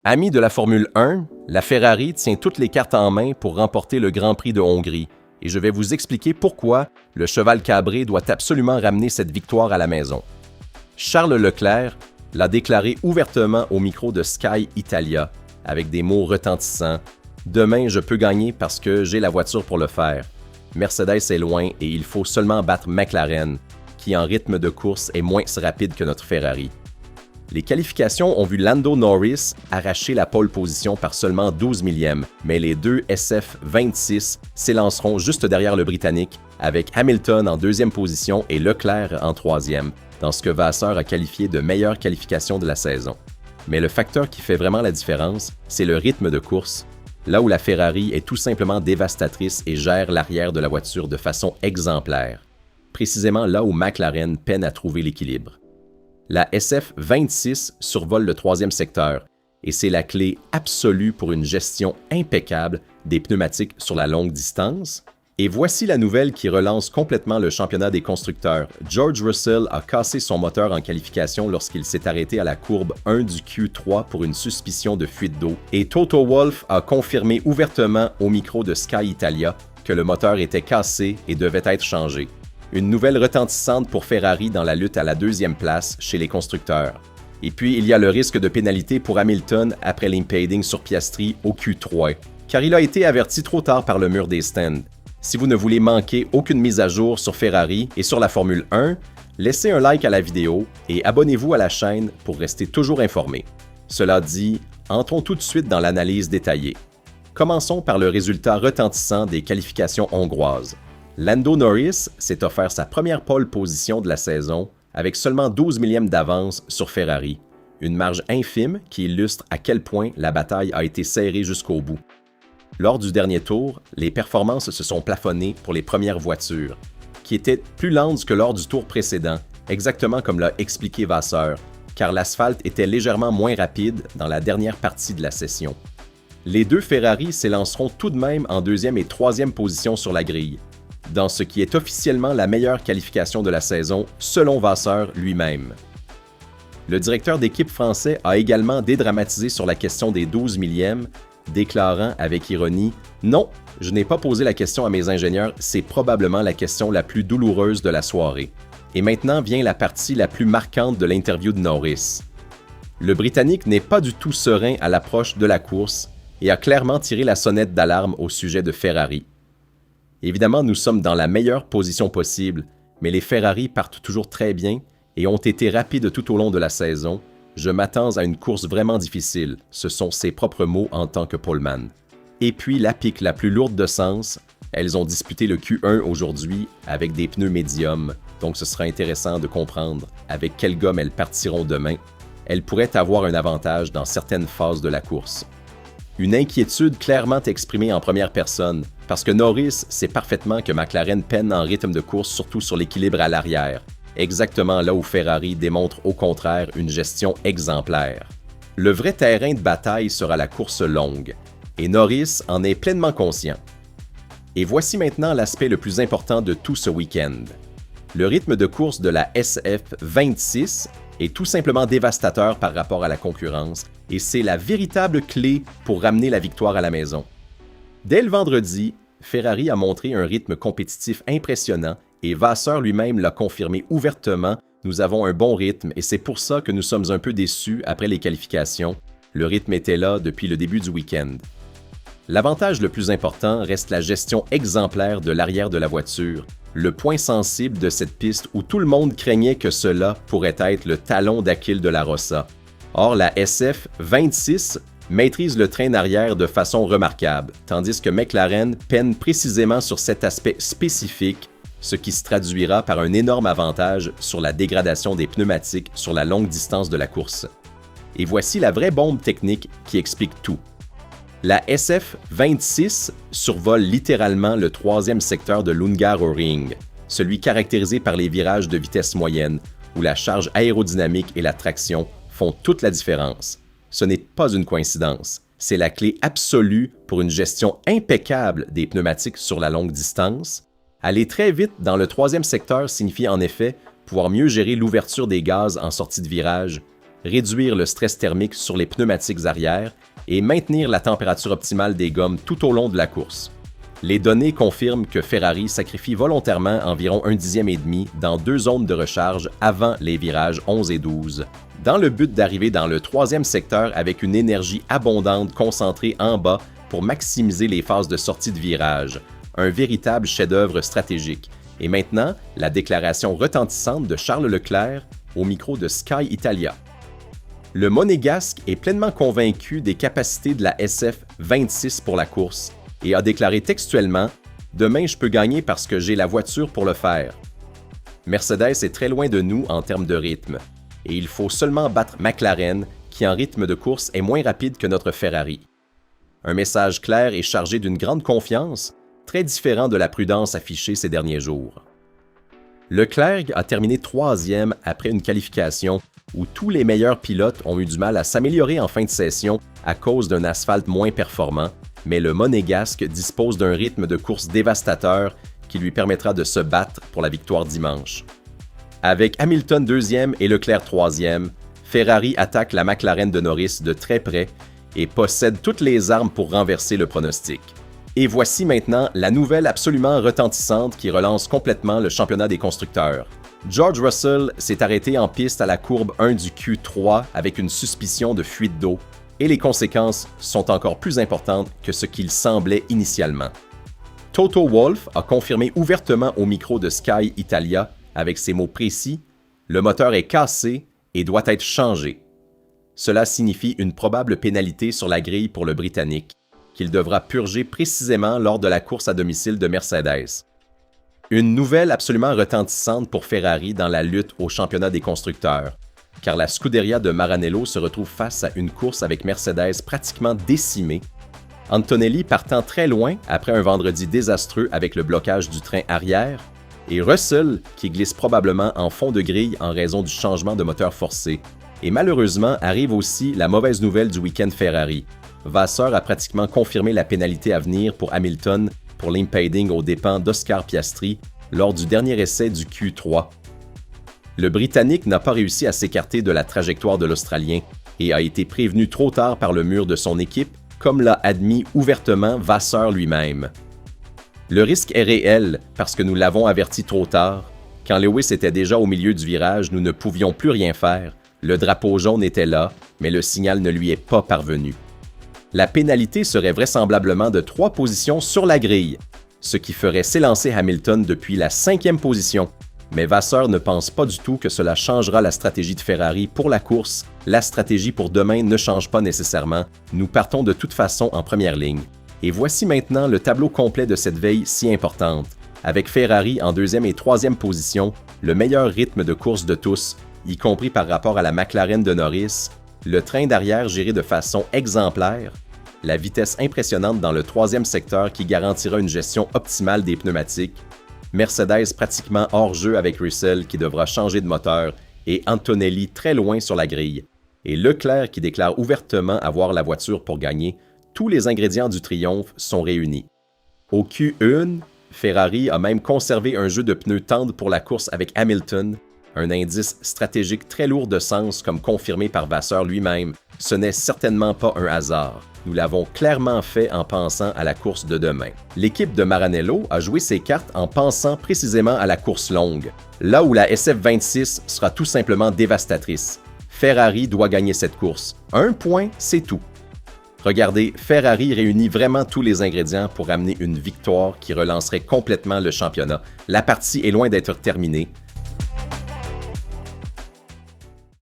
Amis de la Formule 1, la Ferrari tient toutes les cartes en main pour remporter le Grand Prix de Hongrie et je vais vous expliquer pourquoi le cheval cabré doit absolument ramener cette victoire à la maison. Charles Leclerc l'a déclaré ouvertement au micro de Sky Italia avec des mots retentissants. « Demain, je peux gagner parce que j'ai la voiture pour le faire. Mercedes est loin et il faut seulement battre McLaren, qui en rythme de course est moins rapide que notre Ferrari. » Les qualifications ont vu Lando Norris arracher la pole position par seulement 12 millièmes, mais les deux SF26 s'élanceront juste derrière le Britannique, avec Hamilton en deuxième position et Leclerc en troisième, dans ce que Vasseur a qualifié de meilleure qualification de la saison. Mais le facteur qui fait vraiment la différence, c'est le rythme de course, là où la Ferrari est tout simplement dévastatrice et gère l'arrière de la voiture de façon exemplaire, précisément là où McLaren peine à trouver l'équilibre. La SF26 survole le troisième secteur et c'est la clé absolue pour une gestion impeccable des pneumatiques sur la longue distance. Et voici la nouvelle qui relance complètement le championnat des constructeurs. George Russell a cassé son moteur en qualification lorsqu'il s'est arrêté à la courbe 1 du Q3 pour une suspicion de fuite d'eau. Et Toto Wolff a confirmé ouvertement au micro de Sky Italia que le moteur était cassé et devait être changé. Une nouvelle retentissante pour Ferrari dans la lutte à la deuxième place chez les constructeurs. Et puis, il y a le risque de pénalité pour Hamilton après l'impeding sur Piastri au Q3, car il a été averti trop tard par le mur des stands. Si vous ne voulez manquer aucune mise à jour sur Ferrari et sur la Formule 1, laissez un like à la vidéo et abonnez-vous à la chaîne pour rester toujours informé. Cela dit, entrons tout de suite dans l'analyse détaillée. Commençons par le résultat retentissant des qualifications hongroises. Lando Norris s'est offert sa première pole position de la saison avec seulement 12 millièmes d'avance sur Ferrari, une marge infime qui illustre à quel point la bataille a été serrée jusqu'au bout. Lors du dernier tour, les performances se sont plafonnées pour les premières voitures, qui étaient plus lentes que lors du tour précédent, exactement comme l'a expliqué Vasseur, car l'asphalte était légèrement moins rapide dans la dernière partie de la session. Les deux Ferrari s'élanceront tout de même en deuxième et troisième position sur la grille, dans ce qui est officiellement la meilleure qualification de la saison, selon Vasseur lui-même. Le directeur d'équipe français a également dédramatisé sur la question des 12 millièmes, déclarant avec ironie « Non, je n'ai pas posé la question à mes ingénieurs, c'est probablement la question la plus douloureuse de la soirée. » Et maintenant vient la partie la plus marquante de l'interview de Norris. Le Britannique n'est pas du tout serein à l'approche de la course et a clairement tiré la sonnette d'alarme au sujet de Ferrari. Évidemment, nous sommes dans la meilleure position possible, mais les Ferrari partent toujours très bien et ont été rapides tout au long de la saison. Je m'attends à une course vraiment difficile, ce sont ses propres mots en tant que poleman. Et puis la pique la plus lourde de sens, elles ont disputé le Q1 aujourd'hui avec des pneus médiums, donc ce sera intéressant de comprendre avec quelle gomme elles partiront demain. Elles pourraient avoir un avantage dans certaines phases de la course. Une inquiétude clairement exprimée en première personne, parce que Norris sait parfaitement que McLaren peine en rythme de course, surtout sur l'équilibre à l'arrière, exactement là où Ferrari démontre au contraire une gestion exemplaire. Le vrai terrain de bataille sera la course longue, et Norris en est pleinement conscient. Et voici maintenant l'aspect le plus important de tout ce week-end. Le rythme de course de la SF26 est tout simplement dévastateur par rapport à la concurrence, et c'est la véritable clé pour ramener la victoire à la maison. Dès le vendredi, Ferrari a montré un rythme compétitif impressionnant et Vasseur lui-même l'a confirmé ouvertement, nous avons un bon rythme et c'est pour ça que nous sommes un peu déçus après les qualifications. Le rythme était là depuis le début du week-end. L'avantage le plus important reste la gestion exemplaire de l'arrière de la voiture, le point sensible de cette piste où tout le monde craignait que cela pourrait être le talon d'Achille de la Rossa. Or, la SF26 maîtrise le train arrière de façon remarquable, tandis que McLaren peine précisément sur cet aspect spécifique, ce qui se traduira par un énorme avantage sur la dégradation des pneumatiques sur la longue distance de la course. Et voici la vraie bombe technique qui explique tout. La SF26 survole littéralement le troisième secteur de l'Hungaroring, celui caractérisé par les virages de vitesse moyenne, où la charge aérodynamique et la traction font toute la différence. Ce n'est pas une coïncidence, c'est la clé absolue pour une gestion impeccable des pneumatiques sur la longue distance. Aller très vite dans le troisième secteur signifie en effet pouvoir mieux gérer l'ouverture des gaz en sortie de virage, réduire le stress thermique sur les pneumatiques arrière et maintenir la température optimale des gommes tout au long de la course. Les données confirment que Ferrari sacrifie volontairement environ 1 dixième et demi dans 2 zones de recharge avant les virages 11 et 12, dans le but d'arriver dans le 3e secteur avec une énergie abondante concentrée en bas pour maximiser les phases de sortie de virage, un véritable chef-d'œuvre stratégique. Et maintenant, la déclaration retentissante de Charles Leclerc au micro de Sky Italia. Le Monégasque est pleinement convaincu des capacités de la SF26 pour la course et a déclaré textuellement « Demain, je peux gagner parce que j'ai la voiture pour le faire. » Mercedes est très loin de nous en termes de rythme, et il faut seulement battre McLaren, qui en rythme de course est moins rapide que notre Ferrari. Un message clair et chargé d'une grande confiance, très différent de la prudence affichée ces derniers jours. Leclerc a terminé 3e après une qualification où tous les meilleurs pilotes ont eu du mal à s'améliorer en fin de session à cause d'un asphalte moins performant, mais le Monégasque dispose d'un rythme de course dévastateur qui lui permettra de se battre pour la victoire dimanche. Avec Hamilton 2e et Leclerc 3e, Ferrari attaque la McLaren de Norris de très près et possède toutes les armes pour renverser le pronostic. Et voici maintenant la nouvelle absolument retentissante qui relance complètement le championnat des constructeurs. George Russell s'est arrêté en piste à la courbe 1 du Q3 avec une suspicion de fuite d'eau, et les conséquences sont encore plus importantes que ce qu'il semblait initialement. Toto Wolff a confirmé ouvertement au micro de Sky Italia, avec ces mots précis, « Le moteur est cassé et doit être changé ». Cela signifie une probable pénalité sur la grille pour le Britannique, qu'il devra purger précisément lors de la course à domicile de Mercedes. Une nouvelle absolument retentissante pour Ferrari dans la lutte au championnat des constructeurs, car la Scuderia de Maranello se retrouve face à une course avec Mercedes pratiquement décimée, Antonelli partant très loin après un vendredi désastreux avec le blocage du train arrière, et Russell qui glisse probablement en fond de grille en raison du changement de moteur forcé. Et malheureusement arrive aussi la mauvaise nouvelle du week-end Ferrari. Vasseur a pratiquement confirmé la pénalité à venir pour Hamilton pour l'impeding aux dépens d'Oscar Piastri lors du dernier essai du Q3. Le Britannique n'a pas réussi à s'écarter de la trajectoire de l'Australien et a été prévenu trop tard par le mur de son équipe, comme l'a admis ouvertement Vasseur lui-même. Le risque est réel parce que nous l'avons averti trop tard. Quand Lewis était déjà au milieu du virage, nous ne pouvions plus rien faire. Le drapeau jaune était là, mais le signal ne lui est pas parvenu. La pénalité serait vraisemblablement de 3 positions sur la grille, ce qui ferait s'élancer Hamilton depuis la 5e position. Mais Vasseur ne pense pas du tout que cela changera la stratégie de Ferrari pour la course. La stratégie pour demain ne change pas nécessairement. Nous partons de toute façon en première ligne. Et voici maintenant le tableau complet de cette veille si importante. Avec Ferrari en 2e et 3e position, le meilleur rythme de course de tous, y compris par rapport à la McLaren de Norris, le train d'arrière géré de façon exemplaire, la vitesse impressionnante dans le 3e secteur qui garantira une gestion optimale des pneumatiques, Mercedes pratiquement hors jeu avec Russell qui devra changer de moteur et Antonelli très loin sur la grille, et Leclerc qui déclare ouvertement avoir la voiture pour gagner, tous les ingrédients du triomphe sont réunis. Au Q1, Ferrari a même conservé un jeu de pneus tendres pour la course avec Hamilton, un indice stratégique très lourd de sens comme confirmé par Vasseur lui-même. Ce n'est certainement pas un hasard. Nous l'avons clairement fait en pensant à la course de demain. L'équipe de Maranello a joué ses cartes en pensant précisément à la course longue, là où la SF26 sera tout simplement dévastatrice. Ferrari doit gagner cette course. 1 point, c'est tout. Regardez, Ferrari réunit vraiment tous les ingrédients pour amener une victoire qui relancerait complètement le championnat. La partie est loin d'être terminée.